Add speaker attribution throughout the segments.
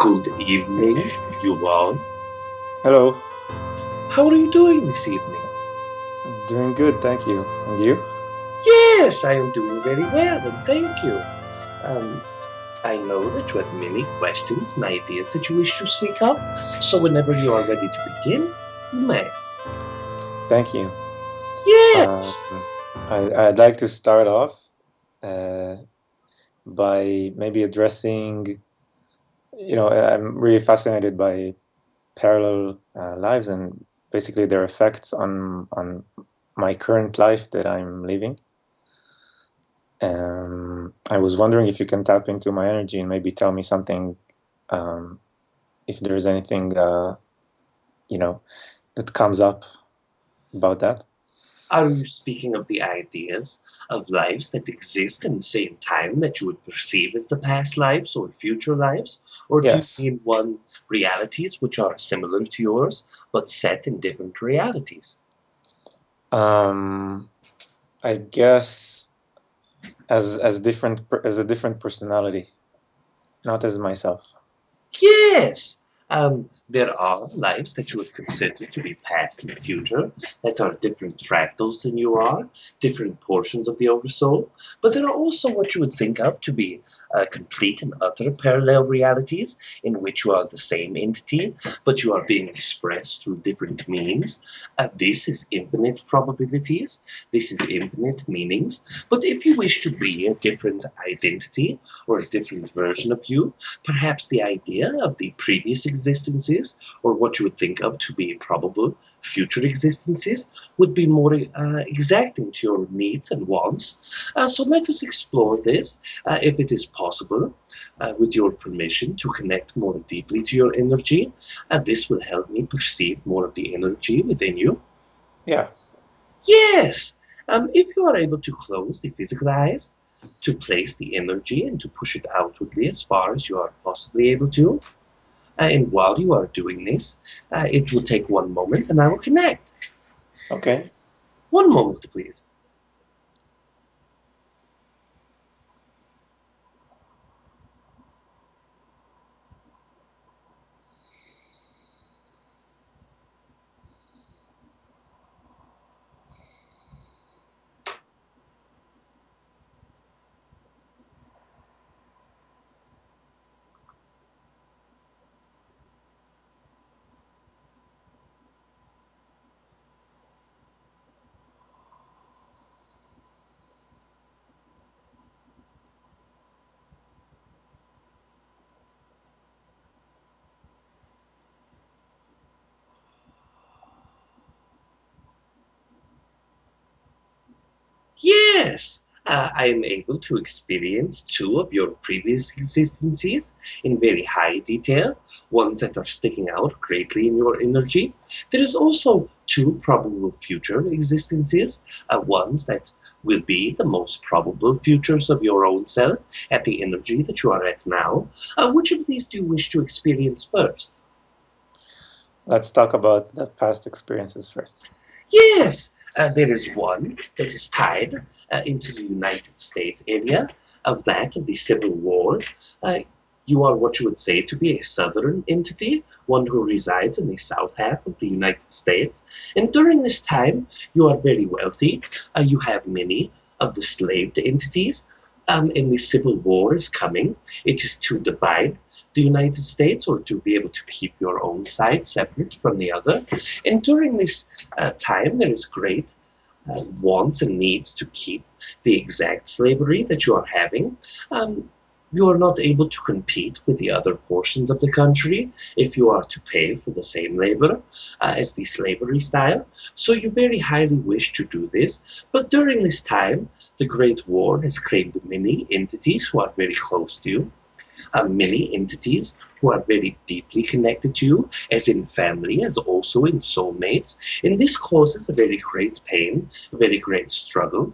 Speaker 1: Good evening, Yuval.
Speaker 2: Hello.
Speaker 1: How are you doing this evening?
Speaker 2: Doing good, thank you. And you?
Speaker 1: Yes, I am doing very well, and thank you. Um, I know that you have many questions and ideas that you wish to speak of, so whenever you are ready to begin, you may.
Speaker 2: Thank you. Um,
Speaker 1: Yes!
Speaker 2: I'd like to start off uh, by maybe addressing, I'm really fascinated by parallel lives and basically their effects on my current life that I'm living. I was wondering if you can tap into my energy and maybe tell me something, um, if there's anything, that comes up about that.
Speaker 1: Are you speaking of the ideas of lives that exist in the same time that you would perceive as the past lives or future lives? Or do you
Speaker 2: Yes.
Speaker 1: mean one realities which are similar to yours but set in different realities?
Speaker 2: Um, I guess as a different personality, not as myself.
Speaker 1: Yes. There are lives that you would consider to be past and future that are different fractals than you are, different portions of the oversoul. But there are also what you would think of to be complete and utter parallel realities in which you are the same entity, but you are being expressed through different means. This is infinite probabilities. This is infinite meanings. But if you wish to be a different identity or a different version of you, perhaps the idea of the previous existences, or what you would think of to be probable future existences, would be more exacting to your needs and wants. So let us explore this, if it is possible, with your permission, to connect more deeply to your energy. And this will help me perceive more of the energy within you.
Speaker 2: Yeah.
Speaker 1: Yes! If you are able to close the physical eyes, to place the energy and to push it outwardly as far as you are possibly able to. And while you are doing this, it will take one moment and I will connect.
Speaker 2: Okay.
Speaker 1: One moment, please. Yes! I am able to experience two of your previous existences in very high detail, ones that are sticking out greatly in your energy. There is also two probable future existences, ones that will be the most probable futures of your own self at the energy that you are at now. Which of these do you wish to experience first?
Speaker 2: Let's talk about the past experiences first.
Speaker 1: Yes, there is one that is tied into the United States area of that of the Civil War. Uh, you are what you would say to be a southern entity, one who resides in the south half of the United States. And during this time, you are very wealthy. You have many of the slaved entities. And the Civil War is coming. It is to divide the United States or to be able to keep your own side separate from the other. And during this time, there is great wants and needs to keep the exact slavery that you are having. Um, you are not able to compete with the other portions of the country if you are to pay for the same labor as the slavery style. So you very highly wish to do this. But during this time, the Great War has claimed many entities who are very close to you, many entities who are very deeply connected to you, as in family, as also in soulmates. And this causes a very great pain, a very great struggle.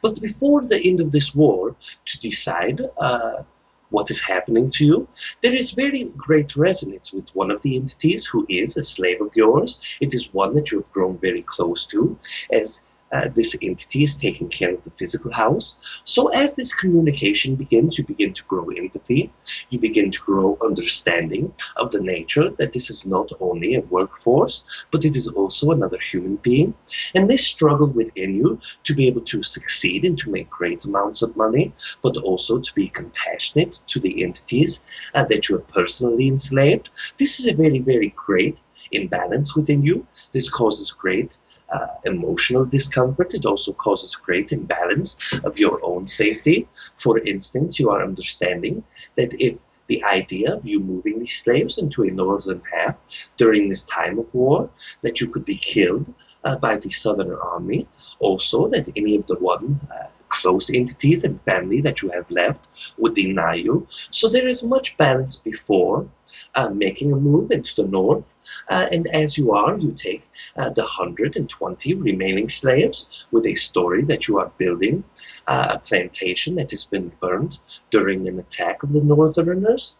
Speaker 1: But before the end of this war, to decide what is happening to you, there is very great resonance with one of the entities who is a slave of yours. It is one that you have grown very close to, as this entity is taking care of the physical house. So as this communication begins, you begin to grow empathy, you begin to grow understanding of the nature that this is not only a workforce, but it is also another human being. And this struggle within you to be able to succeed and to make great amounts of money, but also to be compassionate to the entities that you have personally enslaved. This is a very, very great imbalance within you. This causes great emotional discomfort. It also causes great imbalance of your own safety. For instance, you are understanding that if the idea of you moving these slaves into a northern half during this time of war, that you could be killed by the southern army. Also, that any of the one close entities and family that you have left would deny you. So there is much balance before making a move into the north. And as you are, you take the 120 remaining slaves with a story that you are building a plantation that has been burned during an attack of the northerners,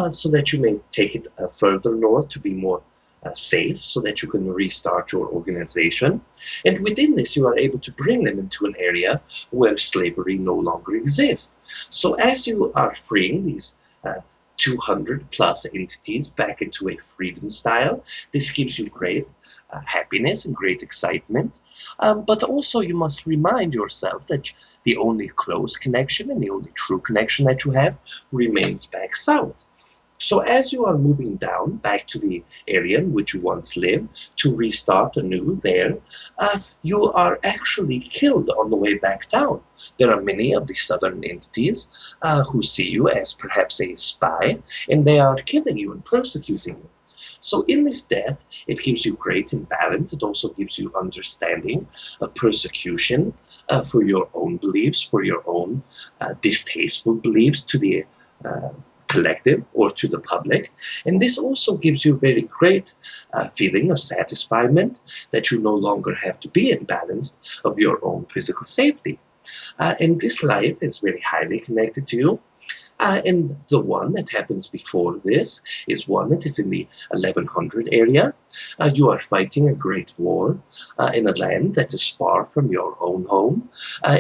Speaker 1: so that you may take it further north to be more safe, so that you can restart your organization. And within this, you are able to bring them into an area where slavery no longer exists. So as you are freeing these 200 plus entities back into a freedom style, this gives you great happiness and great excitement. But also, you must remind yourself that the only close connection and the only true connection that you have remains back south. So as you are moving down back to the area in which you once lived to restart anew there, you are actually killed on the way back down. There are many of the southern entities who see you as perhaps a spy, and they are killing you and persecuting you. So in this death, it gives you great imbalance. It also gives you understanding of persecution for your own beliefs, for your own distasteful beliefs to the uh, collective or to the public. And this also gives you a very great feeling of satisfaction that you no longer have to be imbalanced of your own physical safety. And this life is very highly connected to you. And the one that happens before this is one that is in the 1100 area. You are fighting a great war in a land that is far from your own home,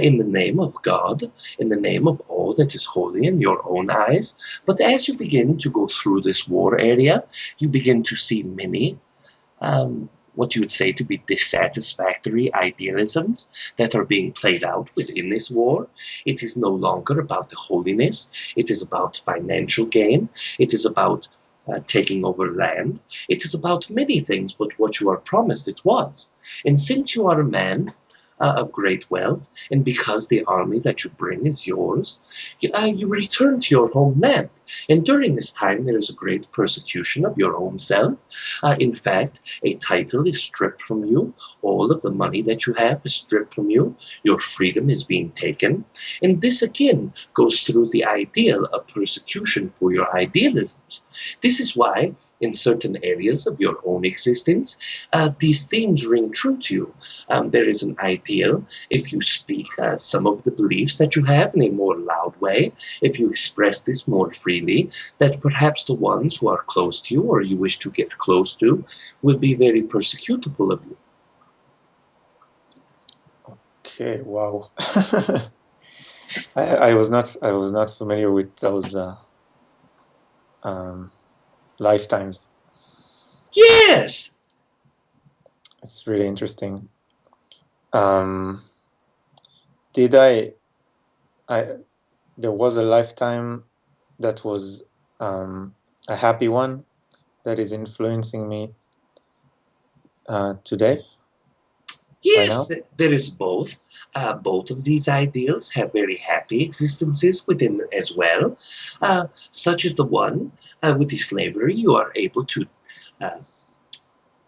Speaker 1: in the name of God, in the name of all that is holy in your own eyes. But as you begin to go through this war area, you begin to see many what you would say to be dissatisfactory idealisms that are being played out within this war. It is no longer about the holiness, it is about financial gain, it is about taking over land, it is about many things but what you are promised it was. And since you are a man of great wealth, and because the army that you bring is yours, you return to your homeland. And during this time, there is a great persecution of your own self. In fact, a title is stripped from you. All of the money that you have is stripped from you. Your freedom is being taken. And this again goes through the ideal of persecution for your idealisms. This is why, in certain areas of your own existence, these themes ring true to you. There is an ideal if you speak some of the beliefs that you have in a more loud way, if you express this more freely, that perhaps the ones who are close to you or you wish to get close to will be very persecutable of you.
Speaker 2: Okay, wow. I was not familiar with those um, lifetimes.
Speaker 1: Yes!
Speaker 2: It's really interesting. Um, did I there was a lifetime that was a happy one that is influencing me today, right
Speaker 1: Yes,
Speaker 2: now.
Speaker 1: there is both. Both of these ideals have very happy existences within as well, such as the one with the slavery. You are able to uh,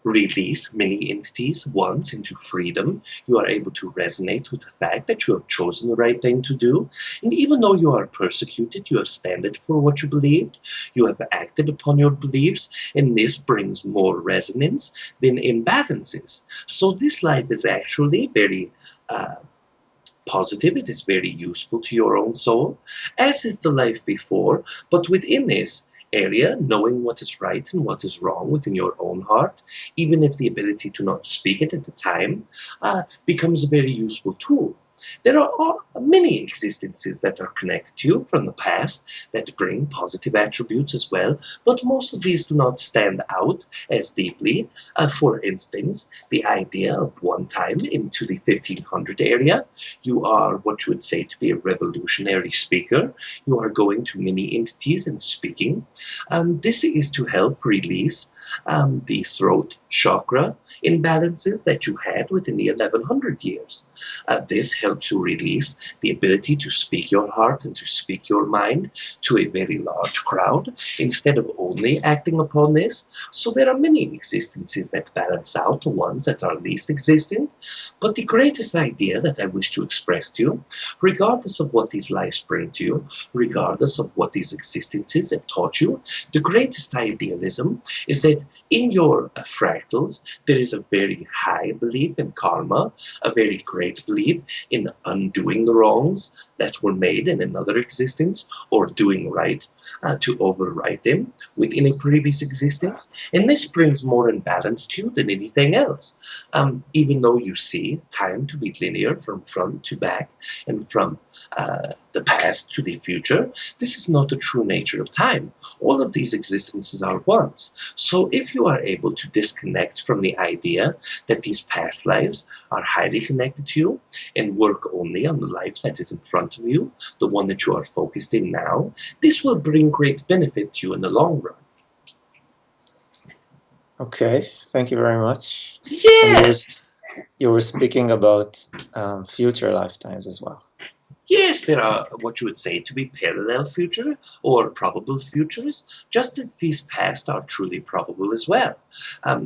Speaker 1: release many entities once into freedom. You are able to resonate with the fact that you have chosen the right thing to do. And even though you are persecuted, you have standed for what you believed. You have acted upon your beliefs, and this brings more resonance than imbalances. So this life is actually very positive. It is very useful to your own soul, as is the life before. But within this, area, knowing what is right and what is wrong within your own heart, even if the ability to not speak it at the time, becomes a very useful tool. There are many existences that are connected to you from the past that bring positive attributes as well, but most of these do not stand out as deeply. For instance, the idea of one time into the 1500 area, you are what you would say to be a revolutionary speaker. You are going to many entities and speaking. This is to help release the throat chakra imbalances that you had within the 1100 years. This helps you release the ability to speak your heart and to speak your mind to a very large crowd instead of only acting upon this. So there are many existences that balance out the ones that are least existent. But the greatest idea that I wish to express to you, regardless of what these lives bring to you, regardless of what these existences have taught you, the greatest idealism is that in your fractals, there is a very high belief in karma, a very great belief in undoing the wrongs that were made in another existence or doing right to override them within a previous existence. And this brings more in balance to you than anything else. Even though you see time to be linear from front to back and from the past to the future, this is not the true nature of time. All of these existences are ones. So if you are able to disconnect from the idea that these past lives are highly connected to you and work only on the life that is in front of you, the one that you are focused in now, this will bring great benefit to you in the long run.
Speaker 2: Okay, thank you very much. And
Speaker 1: Yes,
Speaker 2: you were speaking about future lifetimes as well.
Speaker 1: yes, there are what you would say to be parallel future or probable futures, just as these past are truly probable as well.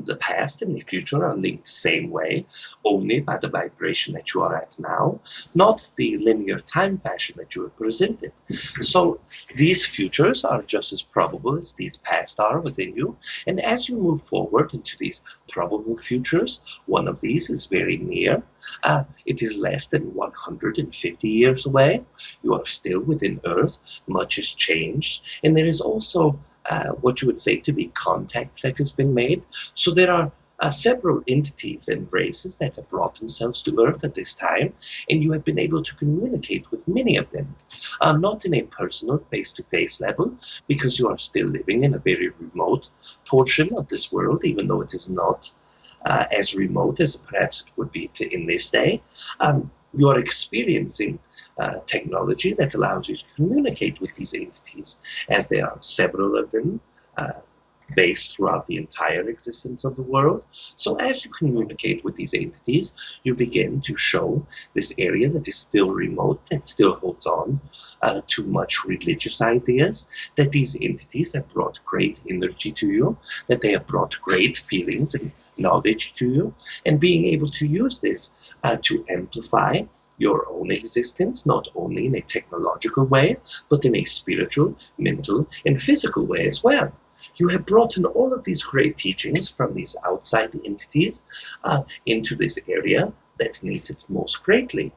Speaker 1: The past and the future are linked the same way, only by the vibration that you are at now, not the linear time fashion that you have presented. So these futures are just as probable as these past are within you, and as you move forward into these probable futures, one of these is very near. It is less than 150 years away. You are still within Earth. Much has changed. And there is also what you would say to be contact that has been made. So there are several entities and races that have brought themselves to Earth at this time, and you have been able to communicate with many of them. Not in a personal face to face level, because you are still living in a very remote portion of this world, even though it is not as remote as perhaps it would be in this day. You are experiencing technology that allows you to communicate with these entities, as there are several of them uh, based throughout the entire existence of the world. So, as you communicate with these entities, you begin to show this area that is still remote, that still holds on to much religious ideas, that these entities have brought great energy to you, that they have brought great feelings and knowledge to you, and being able to use this to amplify your own existence, not only in a technological way, but in a spiritual, mental, and physical way as well. You have brought in all of these great teachings from these outside entities into this area that needs it most greatly.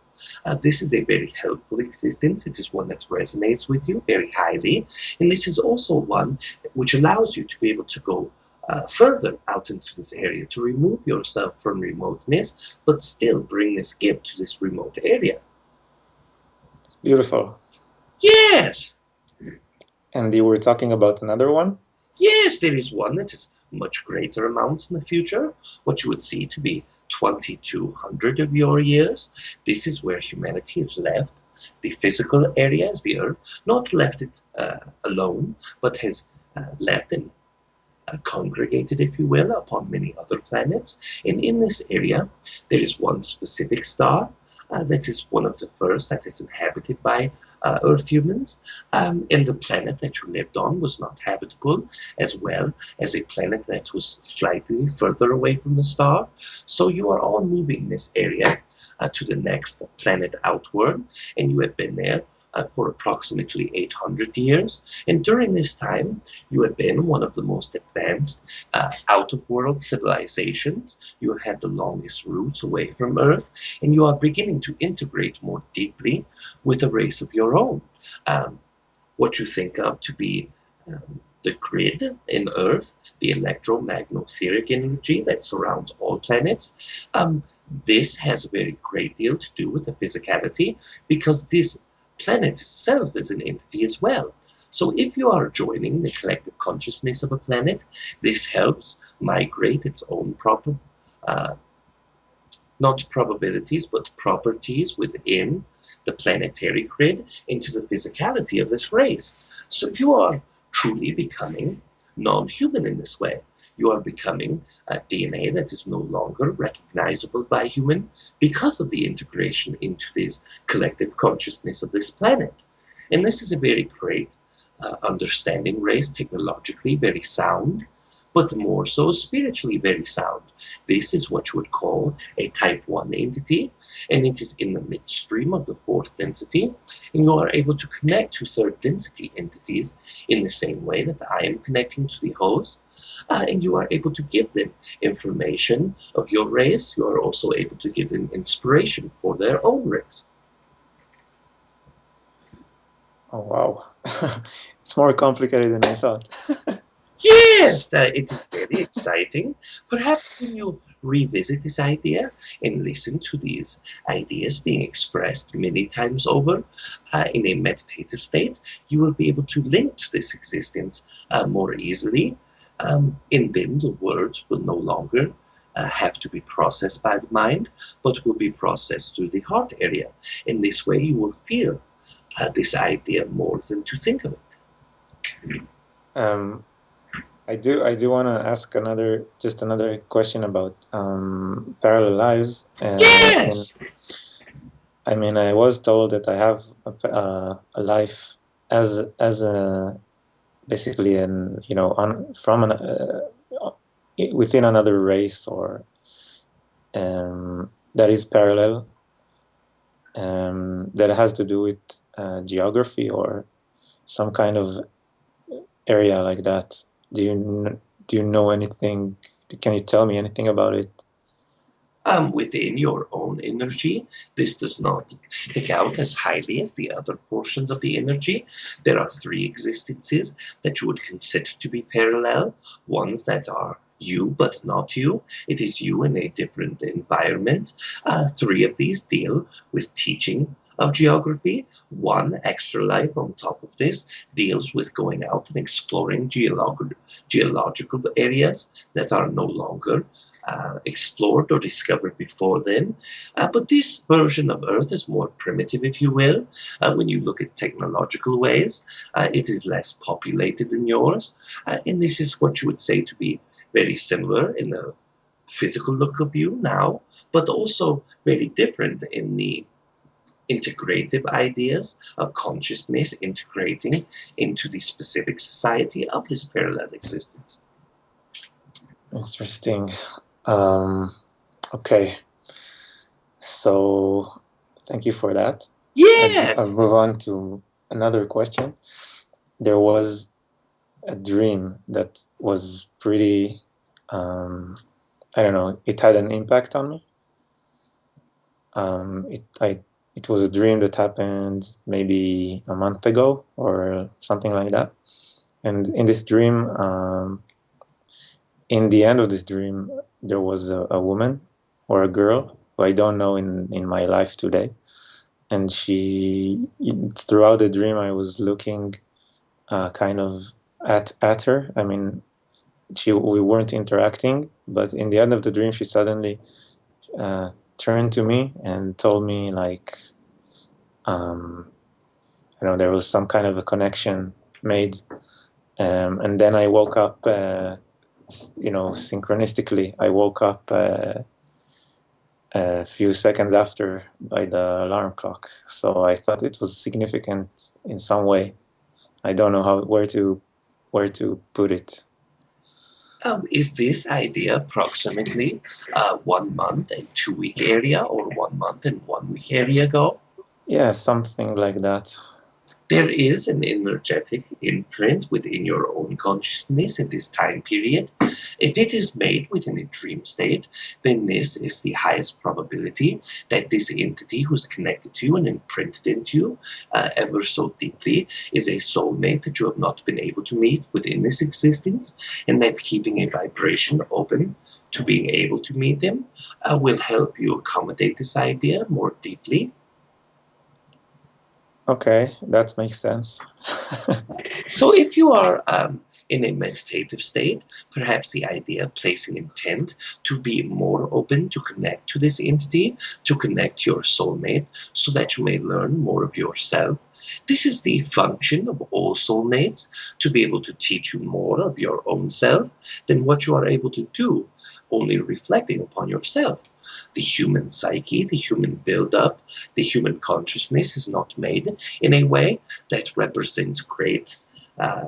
Speaker 1: This is a very helpful existence. It is one that resonates with you very highly. And this is also one which allows you to be able to go further out into this area, to remove yourself from remoteness, but still bring this gift to this remote area.
Speaker 2: It's beautiful.
Speaker 1: Yes,
Speaker 2: And you were talking about another one?
Speaker 1: yes, there is one that is much greater amounts in the future, what you would see to be 2200 of your years. This is where humanity is left. The physical area is the earth, not left it alone, but has left and congregated, if you will, upon many other planets. And in this area, there is one specific star that is one of the first that is inhabited by Earth humans. And the planet that you lived on was not habitable, as well as a planet that was slightly further away from the star. So you are all moving this area to the next planet outward, and you have been there for approximately 800 years. And during this time, you have been one of the most advanced out of world civilizations. You have had the longest routes away from Earth, and you are beginning to integrate more deeply with a race of your own. Um, what you think of to be the grid in Earth, the electromagnetic energy that surrounds all planets. Um, this has a very great deal to do with the physicality because this planet itself is an entity as well. So if you are joining the collective consciousness of a planet, this helps migrate its own uh, not probabilities, but properties within the planetary grid into the physicality of this race. So you are truly becoming non human in this way. You are becoming a DNA that is no longer recognizable by human because of the integration into this collective consciousness of this planet. And this is a very great understanding race, technologically very sound, but more so spiritually very sound. This is what you would call a type 1 entity, and it is in the midstream of the fourth density, and you are able to connect to third density entities in the same way that I am connecting to the host, and you are able to give them information of your race. You are also able to give them inspiration for their own race.
Speaker 2: Oh, wow. It's more complicated than I thought.
Speaker 1: Yes, it is very exciting. Perhaps when you revisit this idea and listen to these ideas being expressed many times over in a meditative state, you will be able to link to this existence more easily. And then the words will no longer have to be processed by the mind, but will be processed through the heart area. In this way, you will feel this idea more than to think of it.
Speaker 2: Um, I do want to ask another question about parallel lives. And
Speaker 1: Yes!
Speaker 2: I mean, I was told that I have a life as a basically from within another race, or that is parallel, that has to do with geography or some kind of area like that. Do you know anything? Can you tell me anything about it?
Speaker 1: Within your own energy. This does not stick out as highly as the other portions of the energy. There are three existences that you would consider to be parallel, ones that are you but not you. It is you in a different environment. Three of these deal with teaching of geography. One extra life on top of this deals with going out and exploring geological areas that are no longer explored or discovered before then. But this version of Earth is more primitive, if you will. When you look at technological ways, it is less populated than yours. And this is what you would say to be very similar in the physical look of you now, but also very different in the integrative ideas of consciousness integrating into the specific society of this parallel existence.
Speaker 2: Interesting. Um, okay, so thank you for that. I'll
Speaker 1: Yes!
Speaker 2: move on to another question. There was a dream that was pretty, I don't know, it had an impact on me. It was a dream that happened maybe a month ago or something like that. And in this dream, in the end of this dream, there was a woman or a girl who I don't know in my life today. And throughout the dream, I was looking kind of at her. I mean, we weren't interacting, but in the end of the dream, she suddenly uh, turned to me and told me like, um, there was some kind of a connection made. And then I woke up, synchronistically. I woke up a few seconds after by the alarm clock. So I thought it was significant in some way. I don't know where to put it.
Speaker 1: Is this idea approximately 1 month and 2 week area or 1 month and 1 week area ago?
Speaker 2: Yeah, something like that.
Speaker 1: There is an energetic imprint within your own consciousness in this time period. If it is made within a dream state, then this is the highest probability that this entity who's connected to you and imprinted into you ever so deeply is a soulmate that you have not been able to meet within this existence, and that keeping a vibration open to being able to meet them will help you accommodate this idea more deeply.
Speaker 2: Okay, that makes sense.
Speaker 1: So, if you are in a meditative state, perhaps the idea of placing intent to be more open to connect to this entity, to connect to your soulmate, so that you may learn more of yourself. This is the function of all soulmates, to be able to teach you more of your own self than what you are able to do, only reflecting upon yourself. The human psyche, the human build-up, the human consciousness is not made in a way that represents great uh,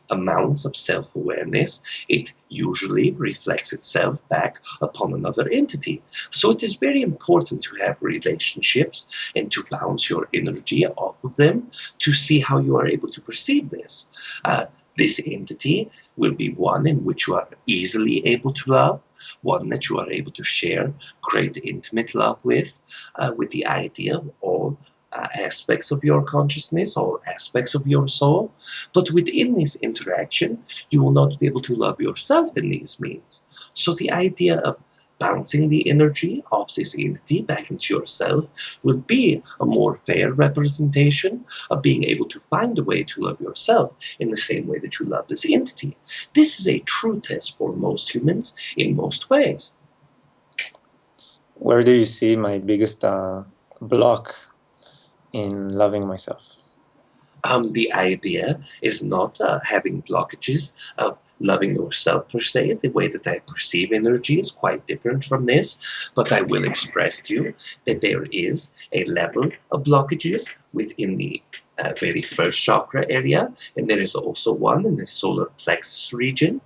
Speaker 1: amounts of self-awareness. It usually reflects itself back upon another entity. So it is very important to have relationships and to bounce your energy off of them to see how you are able to perceive this. This entity will be one in which you are easily able to love, one that you are able to share great intimate love with the idea of all aspects of your consciousness, all aspects of your soul. But within this interaction, you will not be able to love yourself in these means. So the idea of bouncing the energy of this entity back into yourself will be a more fair representation of being able to find a way to love yourself in the same way that you love this entity. This is a true test for most humans in most ways.
Speaker 2: Where do you see my biggest block in loving myself?
Speaker 1: The idea is not having blockages of loving yourself per se. The way that I perceive energy is quite different from this, but I will express to you that there is a level of blockages within the very first chakra area, and there is also one in the solar plexus region.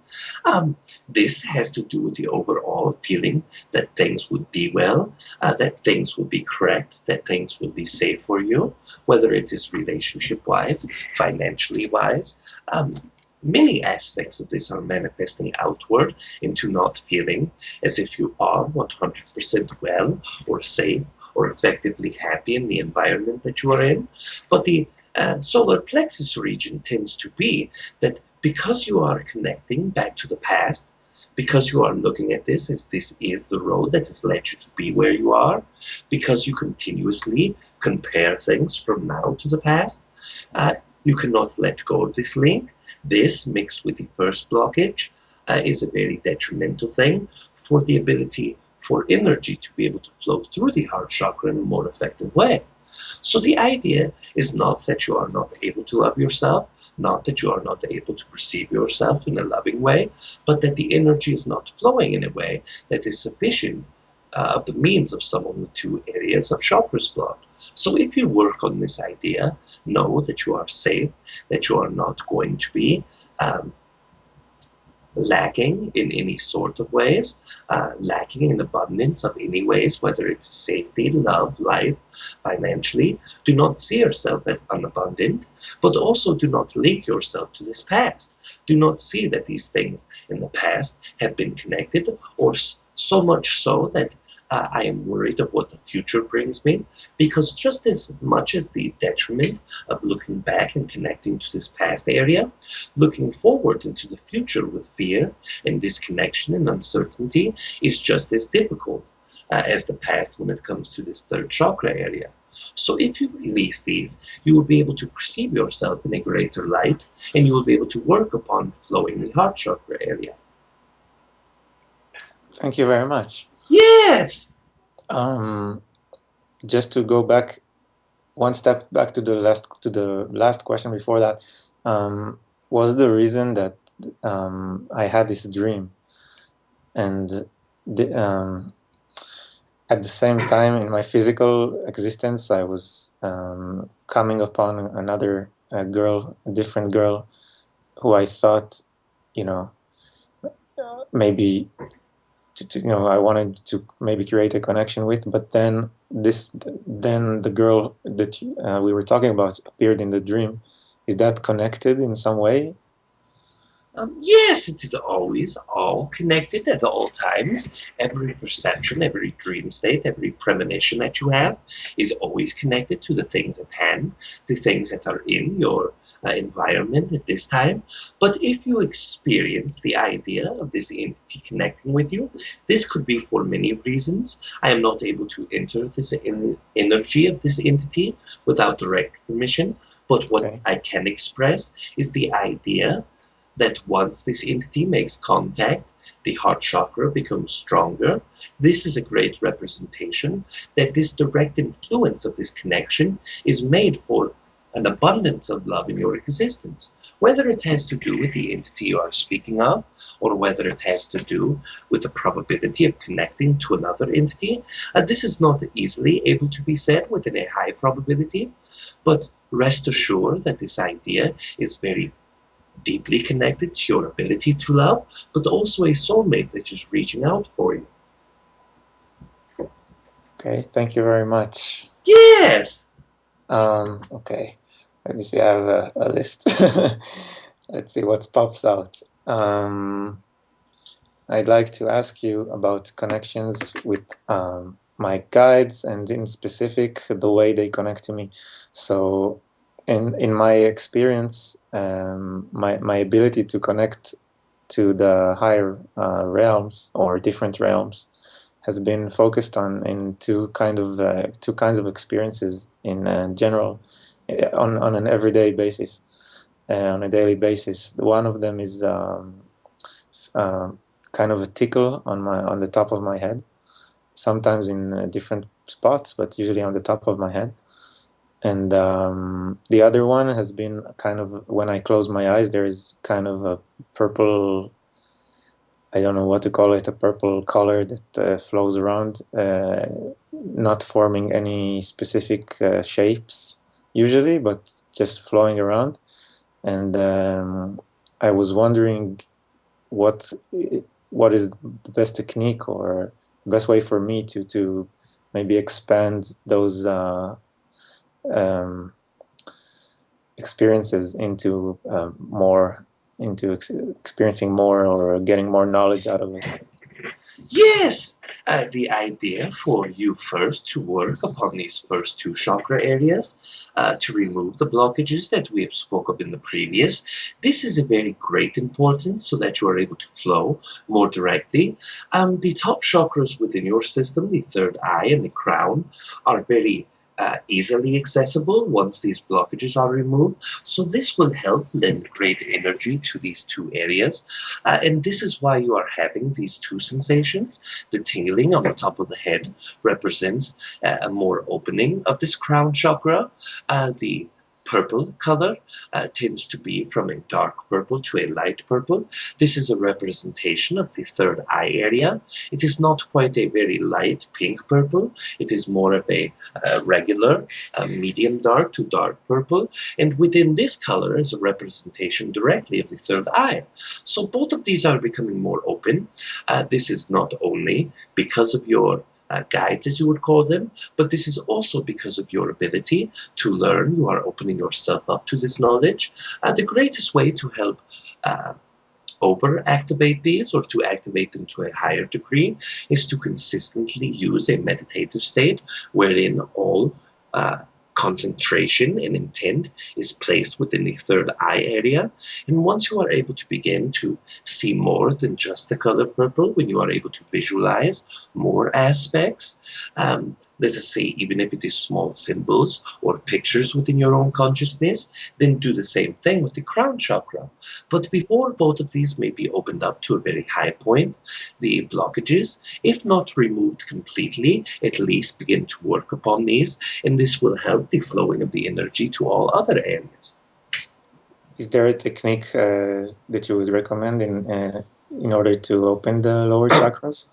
Speaker 1: Um, this has to do with the overall feeling that things would be well, that things will be correct, that things will be safe for you, whether it is relationship wise, financially wise. Many aspects of this are manifesting outward into not feeling as if you are 100% well or safe or effectively happy in the environment that you are in. But the solar plexus region tends to be that because you are connecting back to the past, because you are looking at this as this is the road that has led you to be where you are, because you continuously compare things from now to the past, uh, you cannot let go of this link. This, mixed with the first blockage, is a very detrimental thing for the ability for energy to be able to flow through the heart chakra in a more effective way. So the idea is not that you are not able to love yourself, not that you are not able to perceive yourself in a loving way, but that the energy is not flowing in a way that is sufficient of the means of someone with two areas of chakras blocked. So if you work on this idea, know that you are safe, that you are not going to be um, lacking in any sort of ways, lacking in abundance of any ways, whether it's safety, love, life, financially. Do not see yourself as unabundant, but also do not link yourself to this past. Do not see that these things in the past have been connected, or so much so that I am worried of what the future brings me, because just as much as the detriment of looking back and connecting to this past area, looking forward into the future with fear and disconnection and uncertainty is just as difficult as the past when it comes to this third chakra area. So if you release these, you will be able to perceive yourself in a greater light, and you will be able to work upon flowing the heart chakra area.
Speaker 2: Thank you very much.
Speaker 1: Yes!
Speaker 2: Um, just to go back one step back to the last question before that, was the reason that I had this dream, and the, at the same time in my physical existence, I was coming upon another girl, a different girl, who I thought, you know, maybe I wanted to maybe create a connection with, but then this then the girl that we were talking about appeared in the dream. Is that connected in some way?
Speaker 1: Yes, it is always all connected at all times. Every perception, every dream state, every premonition that you have is always connected to the things at hand, the things that are in your environment at this time. But if you experience the idea of this entity connecting with you, this could be for many reasons. I am not able to enter this energy of this entity without direct permission. But what
Speaker 2: Okay.
Speaker 1: I can express is the idea that once this entity makes contact, the heart chakra becomes stronger. This is a great representation that this direct influence of this connection is made for an abundance of love in your existence. Whether it has to do with the entity you are speaking of, or whether it has to do with the probability of connecting to another entity, this is not easily able to be said within a high probability, but rest assured that this idea is very deeply connected to your ability to love, but also a soulmate that is reaching out for you.
Speaker 2: Okay. Thank you very much.
Speaker 1: Yes!
Speaker 2: Okay. Let me see. I have a list. Let's see what pops out. I'd like to ask you about connections with my guides, and in specific, the way they connect to me. So, in my experience, my ability to connect to the higher realms or different realms has been focused on in two kinds of experiences in general, on an everyday basis, on a daily basis. One of them is um, kind of a tickle on the top of my head, sometimes in different spots, but usually on the top of my head. And the other one has been kind of when I close my eyes, there is kind of a purple, I don't know what to call it, a purple color that flows around, not forming any specific shapes usually, but just flowing around. And I was wondering what what is the best technique or the best way for me to maybe expand those um, experiences into more, into experiencing more or getting more knowledge out of it.
Speaker 1: Yes! The idea for you first to work upon these first two chakra areas, to remove the blockages that we have spoke of in the previous, this is a very great importance so that you are able to flow more directly. The top chakras within your system, the third eye and the crown, are very easily accessible once these blockages are removed. So this will help lend great energy to these two areas. And this is why you are having these two sensations. The tingling on the top of the head represents a more opening of this crown chakra. The purple color tends to be from a dark purple to a light purple. This is a representation of the third eye area. It is not quite a very light pink purple. It is more of a regular medium dark to dark purple. And within this color is a representation directly of the third eye. So both of these are becoming more open. This is not only because of your guides, as you would call them, but this is also because of your ability to learn. You are opening yourself up to this knowledge. The greatest way to help uh, over activate these or to activate them to a higher degree is to consistently use a meditative state wherein all uh, concentration and intent is placed within the third eye area. And once you are able to begin to see more than just the color purple, when you are able to visualize more aspects, let us say, even if it is small symbols or pictures within your own consciousness, then do the same thing with the crown chakra. But before both of these may be opened up to a very high point, the blockages, if not removed completely, at least begin to work upon these, and this will help the flowing of the energy to all other areas.
Speaker 2: Is there a technique that you would recommend in order to open the lower chakras?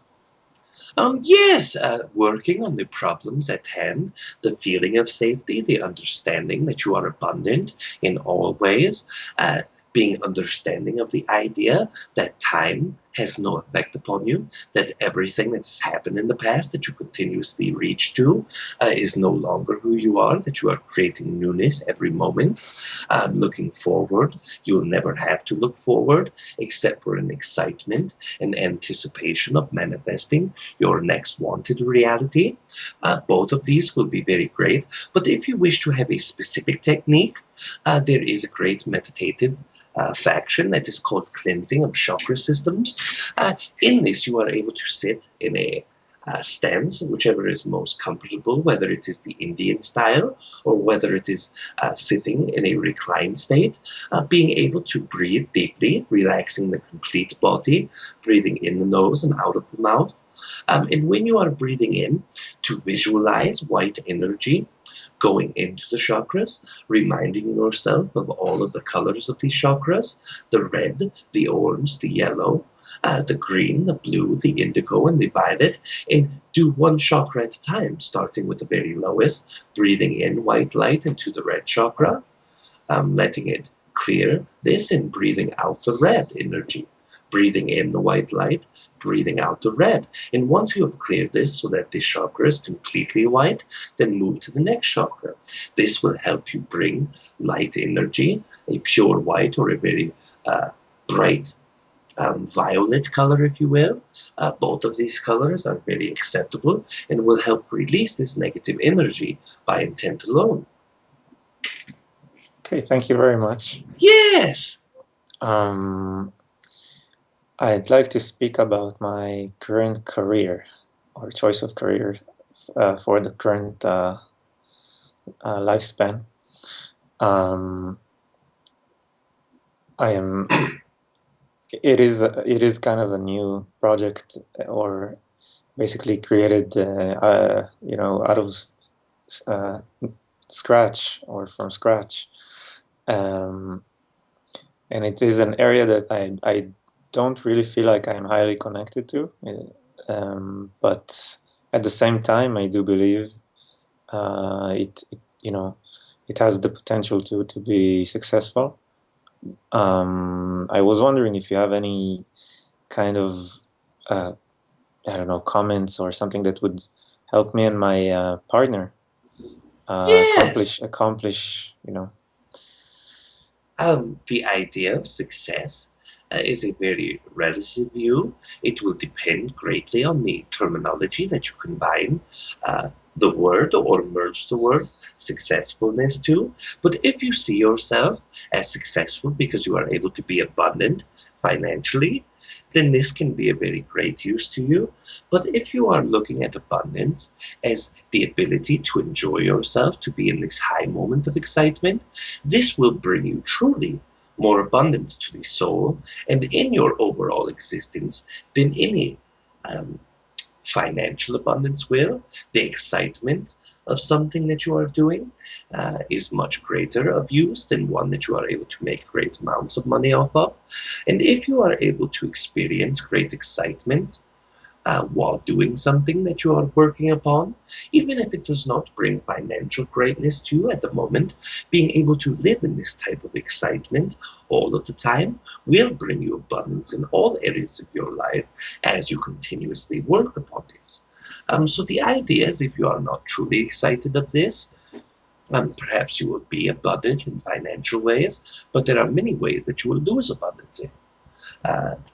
Speaker 1: Yes, working on the problems at hand, the feeling of safety, the understanding that you are abundant in all ways, being understanding of the idea that time has no effect upon you, that everything that's happened in the past that you continuously reach to is no longer who you are, that you are creating newness every moment. Looking forward, you'll never have to look forward except for an excitement and anticipation of manifesting your next wanted reality. Both of these will be very great, but if you wish to have a specific technique, there is a great meditative faction that is called cleansing of chakra systems. In this, you are able to sit in a stance, whichever is most comfortable, whether it is the Indian style or whether it is sitting in a reclined state, being able to breathe deeply, relaxing the complete body, breathing in the nose and out of the mouth. And when you are breathing in, to visualize white energy going into the chakras, reminding yourself of all of the colors of these chakras: the red, the orange, the yellow, the green, the blue, the indigo, and the violet, and do one chakra at a time, starting with the very lowest, breathing in white light into the red chakra, letting it clear this, and breathing out the red energy, breathing in the white light, breathing out the red. And once you have cleared this so that this chakra is completely white, then move to the next chakra. This will help you bring light energy, a pure white or a very bright violet color, if you will. Both of these colors are very acceptable and will help release this negative energy by intent alone.
Speaker 2: Okay, thank you very much.
Speaker 1: Yes!
Speaker 2: I'd like to speak about my current career or choice of career for the current lifespan. I am. It is kind of a new project, or basically created, out of scratch or from scratch, and it is an area that I don't really feel like I'm highly connected to, but at the same time, I do believe it has the potential to be successful. I was wondering if you have any kind of I don't know, comments or something that would help me and my partner
Speaker 1: Yes!
Speaker 2: accomplish.
Speaker 1: The idea of success is a very relative view. It will depend greatly on the terminology that you combine the word or merge the word successfulness to. But if you see yourself as successful because you are able to be abundant financially, then this can be a very great use to you. But if you are looking at abundance as the ability to enjoy yourself, to be in this high moment of excitement, this will bring you truly more abundance to the soul and in your overall existence than any um, financial abundance will. The excitement of something that you are doing is much greater of use than one that you are able to make great amounts of money off of. And if you are able to experience great excitement while doing something that you are working upon, even if it does not bring financial greatness to you at the moment, being able to live in this type of excitement all of the time will bring you abundance in all areas of your life as you continuously work upon this. So the idea is, if you are not truly excited of this, perhaps you will be abundant in financial ways, but there are many ways that you will lose abundance in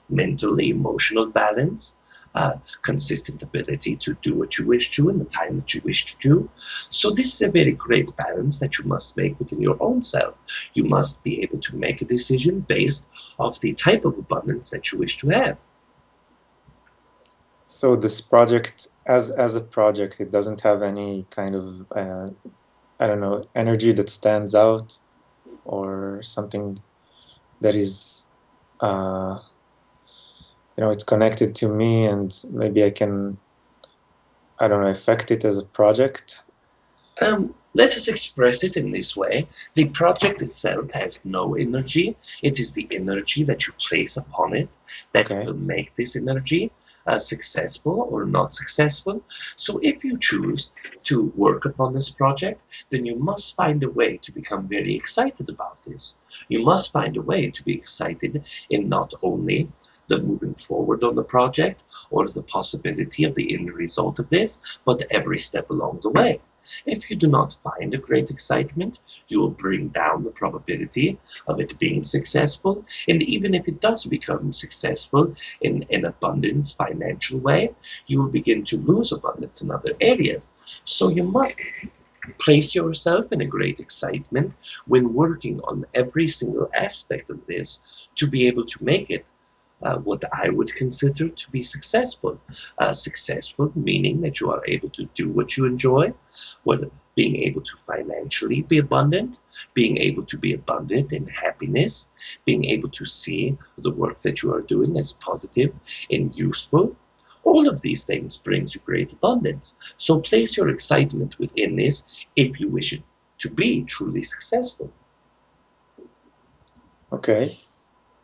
Speaker 1: mental, emotional balance, consistent ability to do what you wish to in the time that you wish to do. So this is a very great balance that you must make within your own self. You must be able to make a decision based off the type of abundance that you wish to have.
Speaker 2: So this project, as a project, it doesn't have any kind of I don't know, energy that stands out or something that is it's connected to me, and maybe I can, I don't know, affect it as a project.
Speaker 1: Let us express it in this way. The project itself has no energy. It is the energy that you place upon it that
Speaker 2: Okay.
Speaker 1: will make this energy. successful or not successful. So if you choose to work upon this project, then you must find a way to become very excited about this. You must find a way to be excited in not only the moving forward on the project or the possibility of the end result of this, but every step along the way. If you do not find a great excitement, you will bring down the probability of it being successful. And even if it does become successful in an abundance financial way, you will begin to lose abundance in other areas. So you must place yourself in a great excitement when working on every single aspect of this to be able to make it what I would consider to be successful. Successful meaning that you are able to do what you enjoy, what, being able to financially be abundant, being able to be abundant in happiness, being able to see the work that you are doing as positive and useful. All of these things brings you great abundance. So place your excitement within this if you wish it to be truly successful.
Speaker 2: Okay,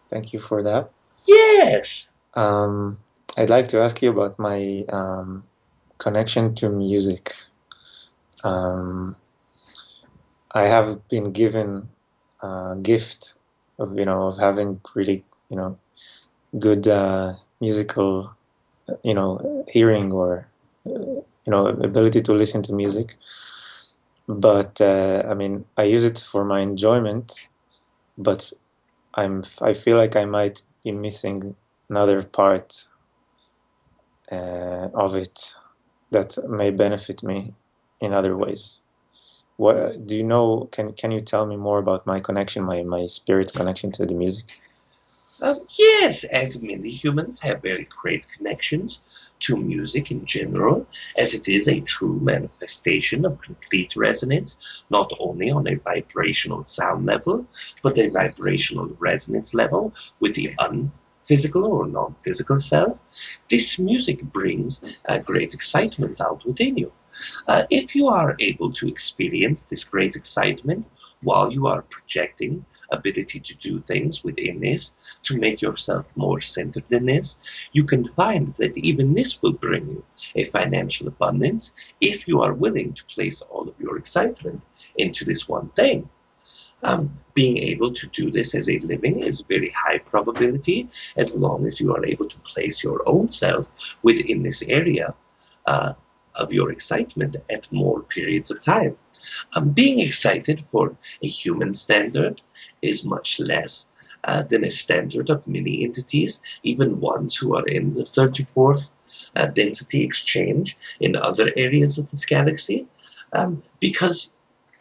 Speaker 2: thank you for that.
Speaker 1: Yes.
Speaker 2: I'd like to ask you about my connection to music. I have been given a gift of of having really good musical hearing or ability to listen to music. But I mean, I use it for my enjoyment, but I feel like I might be missing another part of it that may benefit me in other ways. What do you know? Can you tell me more about my connection, my spirit connection to the music?
Speaker 1: Yes, as many humans have very great connections to music in general, as it is a true manifestation of complete resonance, not only on a vibrational sound level, but a vibrational resonance level with the unphysical or non-physical self. This music brings great excitement out within you. If you are able to experience this great excitement while you are projecting ability to do things within this to make yourself more centered in this, you can find that even this will bring you a financial abundance if you are willing to place all of your excitement into this one thing. Being able to do this as a living is very high probability as long as you are able to place your own self within this area uh, of your excitement at more periods of time. Being excited for a human standard is much less than a standard of many entities, even ones who are in the 34th density exchange in other areas of this galaxy, because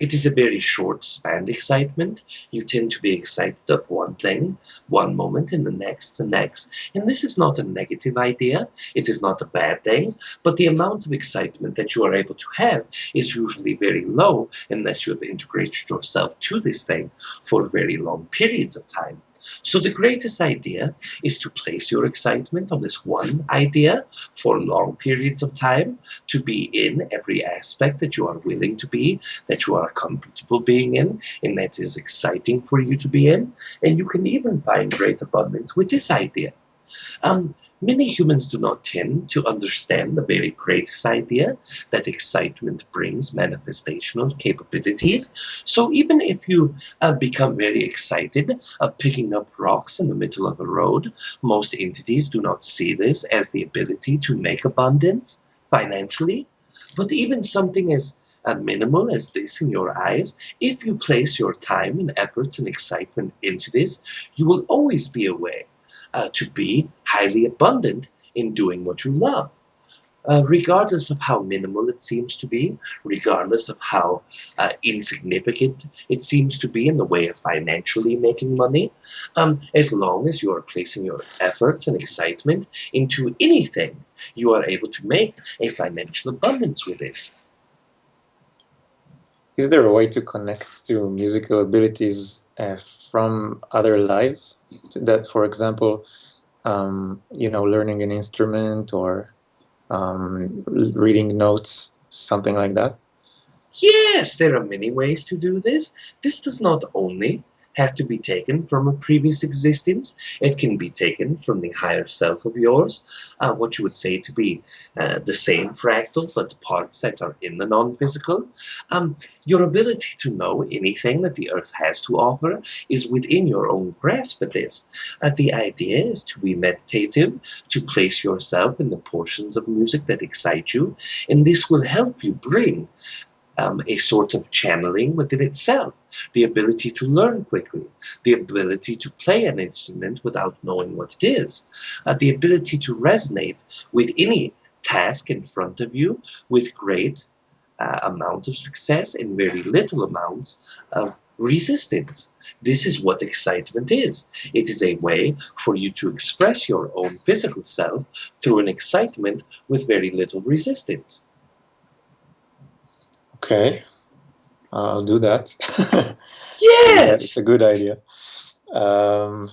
Speaker 1: it is a very short span excitement. You tend to be excited of one thing one moment and the next. And this is not a negative idea. It is not a bad thing. But the amount of excitement that you are able to have is usually very low unless you have integrated yourself to this thing for very long periods of time. So the greatest idea is to place your excitement on this one idea for long periods of time, to be in every aspect that you are willing to be, that you are comfortable being in, and that is exciting for you to be in. And you can even find great abundance with this idea. Many humans do not tend to understand the very greatest idea that excitement brings manifestational capabilities. So even if you become very excited of picking up rocks in the middle of a road, most entities do not see this as the ability to make abundance financially. But even something as minimal as this in your eyes, if you place your time and efforts and excitement into this, you will always be aware to be highly abundant in doing what you love. Regardless of how minimal it seems to be, regardless of how insignificant it seems to be in the way of financially making money, as long as you are placing your efforts and excitement into anything, you are able to make a financial abundance with this.
Speaker 2: Is there a way to connect to musical abilities from other lives? That, for example, learning an instrument or reading notes, something like that?
Speaker 1: Yes, there are many ways to do this. This does not only have to be taken from a previous existence. It can be taken from the higher self of yours, what you would say to be the same fractal, but the parts that are in the non-physical. Um, your ability to know anything that the earth has to offer is within your own grasp at this. The idea is to be meditative, to place yourself in the portions of music that excite you, and this will help you bring a sort of channeling within itself, the ability to learn quickly, the ability to play an instrument without knowing what it is, the ability to resonate with any task in front of you with great amount of success and very little amounts of resistance. This is what excitement is. It is a way for you to express your own physical self through an excitement with very little resistance.
Speaker 2: Okay, I'll do that. It's a it's
Speaker 1: Yes!
Speaker 2: a good idea. Um,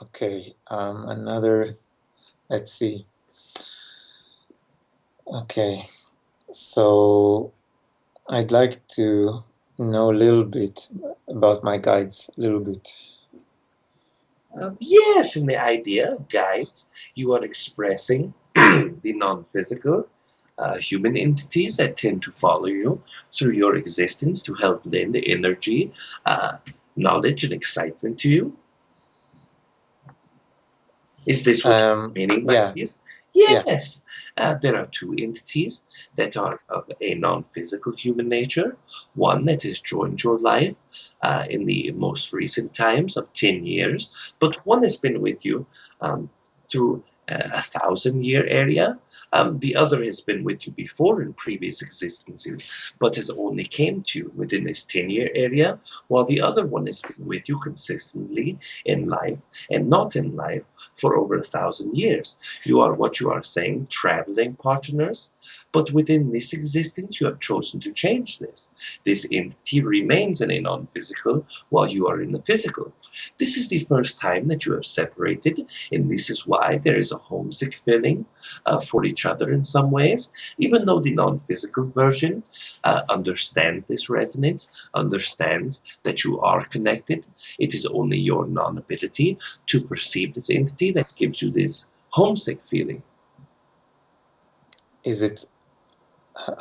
Speaker 2: okay, another. Let's see. Okay, so I'd like to know a little bit about my guides. A little bit.
Speaker 1: Yes, in the idea of guides, you are expressing the non physical human entities that tend to follow you through your existence to help lend energy, uh, knowledge, and excitement to you. Is this what you're meaning by
Speaker 2: Yeah,
Speaker 1: this?
Speaker 2: yeah.
Speaker 1: Yes. There are two entities that are of a non physical human nature. One that has joined your life in the most recent times of 10 years, but one has been with you um, through a 1,000 year area. The other has been with you before in previous existences, but has only came to you within this 10-year area, while the other one has been with you consistently in life and not in life for over 1,000 years. You are what you are saying, traveling partners. But within this existence, you have chosen to change this. This entity remains in a non physical while you are in the physical. This is the first time that you have separated, and this is why there is a homesick feeling for each other in some ways, even though the non physical version understands this resonance, understands that you are connected. It is only your non ability to perceive this entity that gives you this homesick feeling.
Speaker 2: Is it?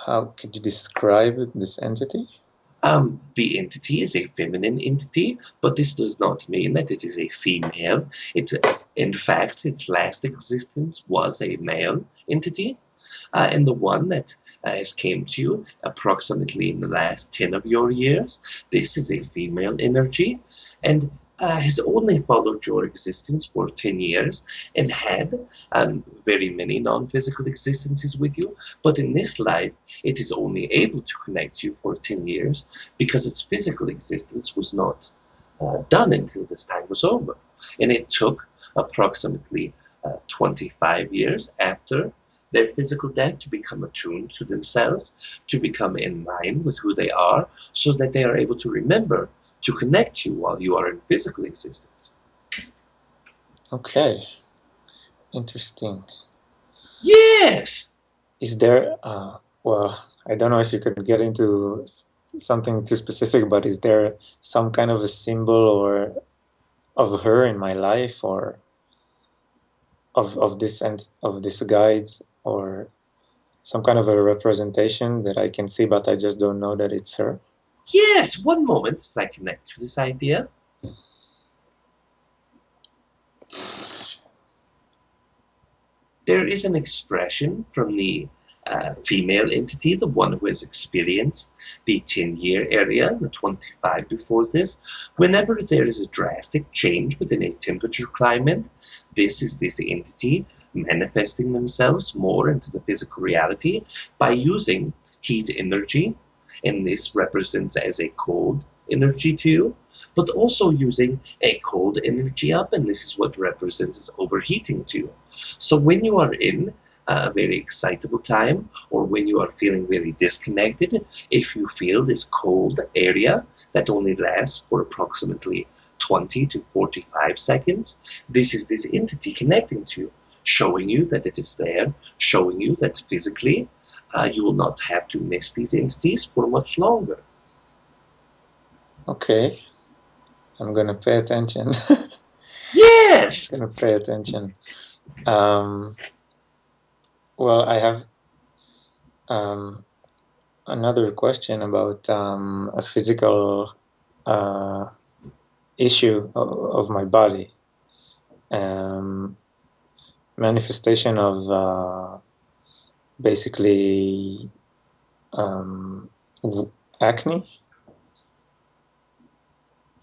Speaker 2: How could you describe this entity?
Speaker 1: The entity is a feminine entity, but this does not mean that it is a female. It, in fact, its last existence was a male entity. And the one that has came to you approximately in the last 10 of your years, this is a female energy and has only followed your existence for 10 years and had very many non-physical existences with you. But in this life, it is only able to connect you for 10 years because its physical existence was not done until this time was over. And it took approximately 25 years after their physical death to become attuned to themselves, to become in line with who they are, so that they are able to remember to connect you while you are in physical existence.
Speaker 2: Okay, interesting.
Speaker 1: Yes!
Speaker 2: Is there? Well, I don't know if you could get into something too specific, but is there some kind of a symbol or of her in my life, or of this and of this guides, or some kind of a representation that I can see, but I just don't know that it's her?
Speaker 1: Yes! One moment as I connect to this idea. There is an expression from the female entity, the one who has experienced the 10-year area, the 25 before this. Whenever there is a drastic change within a temperature climate, this is this entity manifesting themselves more into the physical reality by using heat energy, and this represents as a cold energy to you, but also using a cold energy up, and this is what represents as overheating to you. So when you are in a very excitable time, or when you are feeling very disconnected, if you feel this cold area that only lasts for approximately 20 to 45 seconds, this is this entity connecting to you, showing you that it is there, showing you that physically you will not have to miss these entities for much longer.
Speaker 2: Okay, I'm gonna pay attention.
Speaker 1: Yes.
Speaker 2: Gonna pay attention. Um, well, I have um, another question about a physical uh, issue of my body. Um, Manifestation of basically um, acne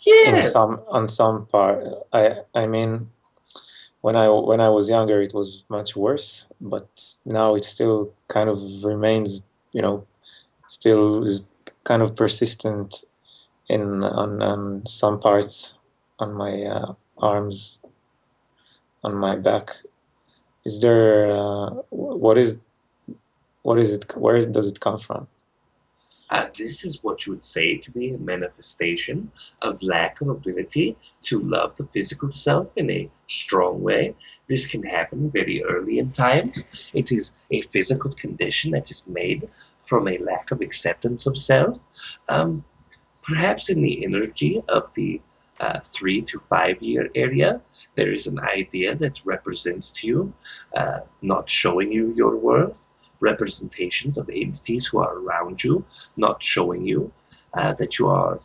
Speaker 2: in
Speaker 1: Yes.
Speaker 2: some on some part. I mean, when I was younger, it was much worse, but now it still kind of remains, still is kind of persistent on some parts on my arms, on my back. Is there what is it? Does it come from?
Speaker 1: This is what you would say to be a manifestation of lack of ability to love the physical self in a strong way. This can happen very early in times. It is a physical condition that is made from a lack of acceptance of self. Um, Perhaps in the energy of the 3 to 5 year area, there is an idea that represents to you, not showing you your worth, representations of entities who are around you, not showing you that you are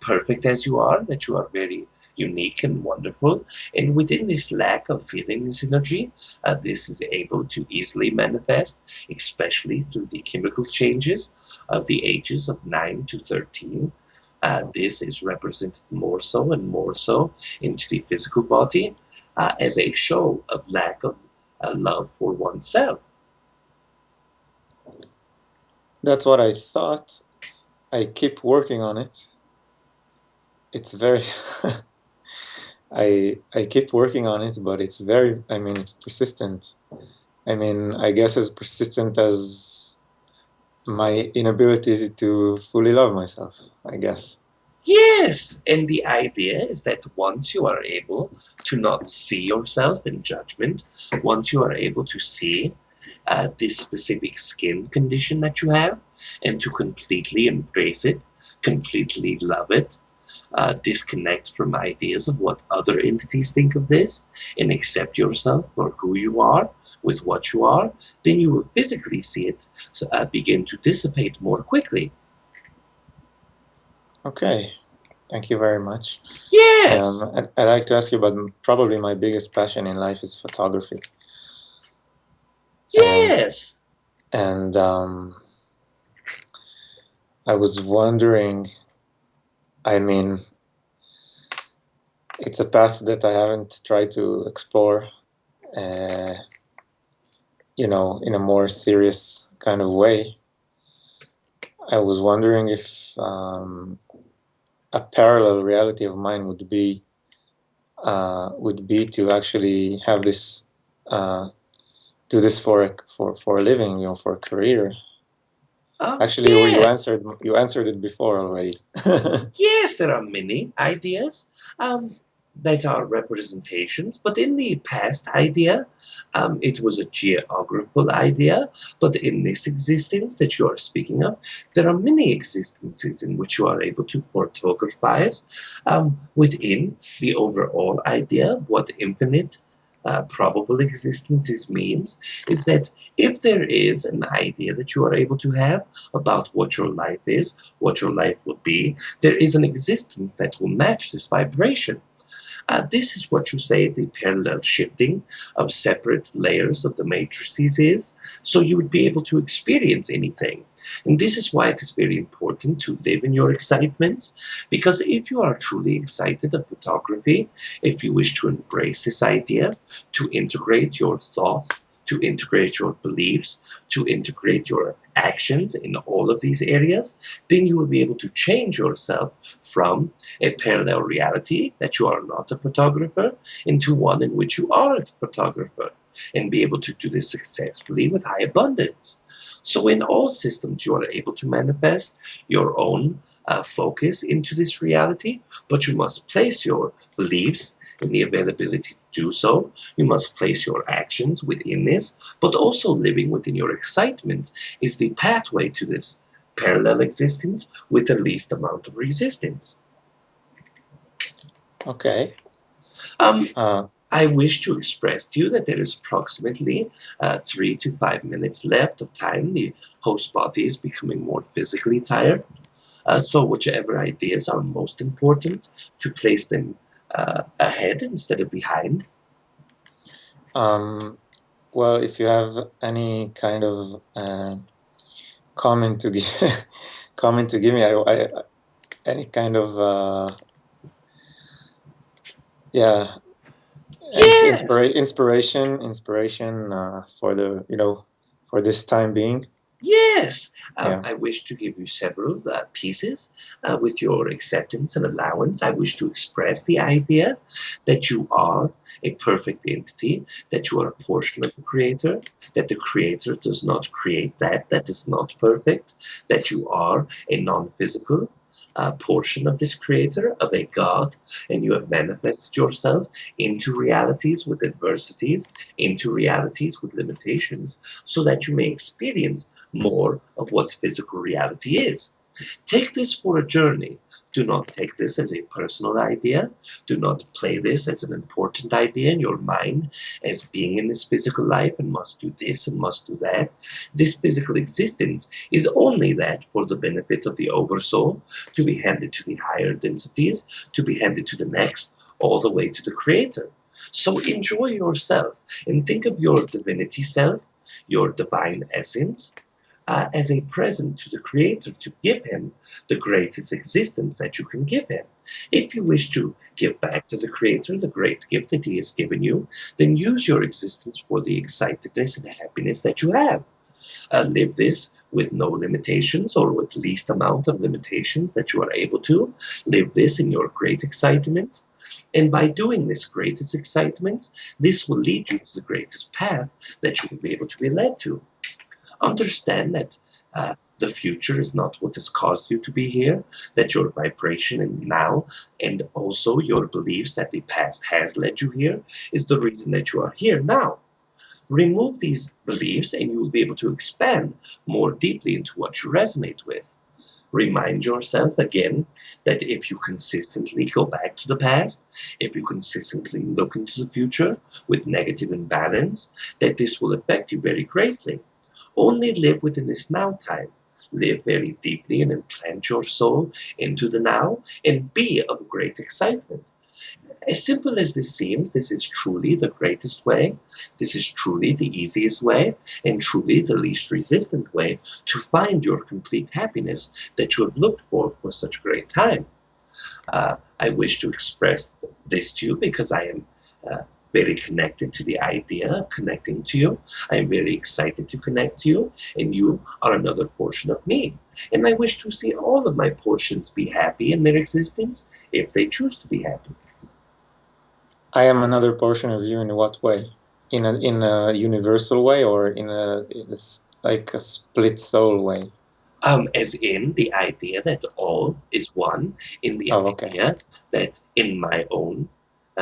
Speaker 1: perfect as you are, that you are very unique and wonderful. And within this lack of feeling this energy, this is able to easily manifest, especially through the chemical changes of the ages of 9 to 13. This is represented more so and more so into the physical body as a show of lack of love for oneself.
Speaker 2: That's what I thought. I keep working on it. It's very I keep working on it, but it's very, I mean, it's persistent. I mean, I guess as persistent as my inability to fully love myself, I guess.
Speaker 1: Yes, and the idea is that once you are able to not see yourself in judgment, once you are able to see this specific skin condition that you have, and to completely embrace it, completely love it, disconnect from ideas of what other entities think of this, and accept yourself for who you are with what you are, then you will physically see it begin to dissipate more quickly.
Speaker 2: Okay, thank you very much.
Speaker 1: Yes,
Speaker 2: I'd like to ask you about probably my biggest passion in life is photography. Um,
Speaker 1: yes.
Speaker 2: and I was wondering, I mean, it's a path that I haven't tried to explore, uh, in a more serious kind of way. I was wondering if a parallel reality of mine would be to actually have this do this for a living, for a career. Actually,
Speaker 1: Yes.
Speaker 2: you answered it before already.
Speaker 1: Yes, there are many ideas um, that are representations, but in the past idea, it was a geographical idea. But in this existence that you are speaking of, there are many existences in which you are able to photographize within the overall idea. What infinite probable existences means is that if there is an idea that you are able to have about what your life is, what your life will be, there is an existence that will match this vibration. This is what you say the parallel shifting of separate layers of the matrices is, so you would be able to experience anything. And this is why it is very important to live in your excitements, because if you are truly excited of photography, if you wish to embrace this idea, to integrate your thought, to integrate your beliefs, to integrate your actions in all of these areas, then you will be able to change yourself from a parallel reality that you are not a photographer into one in which you are a photographer and be able to do this successfully with high abundance. So, in all systems, you are able to manifest your own focus into this reality, but you must place your beliefs in the availability to do so. You must place your actions within this, but also living within your excitements is the pathway to this parallel existence with the least amount of resistance.
Speaker 2: Okay.
Speaker 1: Um,
Speaker 2: Uh,
Speaker 1: I wish to express to you that there is approximately 3 to 5 minutes left of time. The host body is becoming more physically tired. So, whichever ideas are most important, to place them ahead instead of behind.
Speaker 2: um, well, if you have any kind of comment to give, comment to give me, any kind of yeah,
Speaker 1: Yes,
Speaker 2: inspiration for the for this time being.
Speaker 1: yes.
Speaker 2: Yeah.
Speaker 1: I wish to give you several pieces with your acceptance and allowance. I wish to express the idea that you are a perfect entity, that you are a portion of the Creator, that the Creator does not create that is not perfect, that you are a non physical portion of this Creator, of a God, and you have manifested yourself into realities with adversities, into realities with limitations, so that you may experience more of what physical reality is. Take this for a journey. Do not take this as a personal idea. Do not play this as an important idea in your mind as being in this physical life and must do this and must do that. This physical existence is only that for the benefit of the oversoul, to be handed to the higher densities, to be handed to the next, all the way to the Creator. So enjoy yourself and think of your divinity self, your divine essence, as a present to the Creator to give Him the greatest existence that you can give Him. If you wish to give back to the Creator the great gift that He has given you, then use your existence for the excitedness and happiness that you have. Live this with no limitations or with least amount of limitations that you are able to. Live this in your great excitements. And by doing this greatest excitements, this will lead you to the greatest path that you will be able to be led to. Understand that the future is not what has caused you to be here, that your vibration in now and also your beliefs that the past has led you here is the reason that you are here now. Remove these beliefs and you will be able to expand more deeply into what you resonate with. Remind yourself again that if you consistently go back to the past, if you consistently look into the future with negative imbalance, that this will affect you very greatly. Only live within this now time. Live very deeply and implant your soul into the now and be of great excitement. As simple as this seems, this is truly the greatest way. This is truly the easiest way and truly the least resistant way to find your complete happiness that you have looked for such a great time. I wish to express this to you because I am uh, very connected to the idea of connecting to you. I am very excited to connect to you, and you are another portion of me. And I wish to see all of my portions be happy in their existence if they choose to be happy.
Speaker 2: I am another portion of you in what way? In a universal way, or like a split soul way?
Speaker 1: As in the idea that all is one, in the
Speaker 2: Oh, okay.
Speaker 1: idea that in my own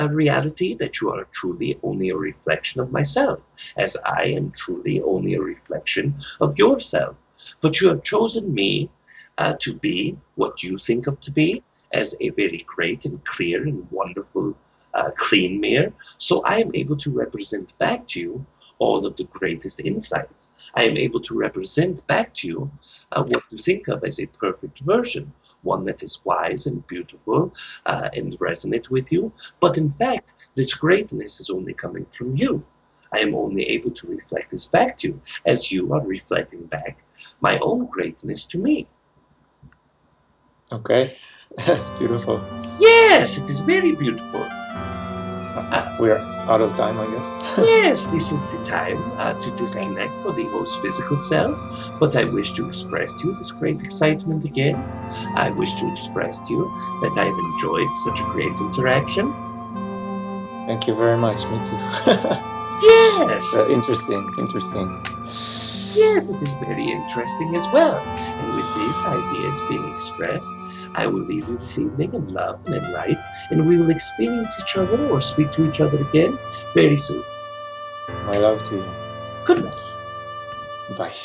Speaker 1: reality, that you are truly only a reflection of myself, as I am truly only a reflection of yourself. But you have chosen me to be what you think of to be as a very great and clear and wonderful, clean mirror. So I am able to represent back to you all of the greatest insights. I am able to represent back to you what you think of as a perfect version, one that is wise and beautiful and resonate with you. But in fact, this greatness is only coming from you. I am only able to reflect this back to you as you are reflecting back my own greatness to me.
Speaker 2: Okay. That's beautiful.
Speaker 1: Yes, it is very beautiful.
Speaker 2: We're out of time, I guess.
Speaker 1: Yes, this is the time to
Speaker 2: Okay.
Speaker 1: disconnect for the host physical self, but I wish to express to you this great excitement again. I wish to express to you that I've enjoyed such a great interaction.
Speaker 2: Thank you very much. Me too.
Speaker 1: Yes,
Speaker 2: Interesting. Interesting.
Speaker 1: yes, it is very interesting as well. And with these ideas being expressed, I will leave you this evening in love and in light, and we will experience each other or speak to each other again very soon.
Speaker 2: My love to you.
Speaker 1: Good night.
Speaker 2: Bye.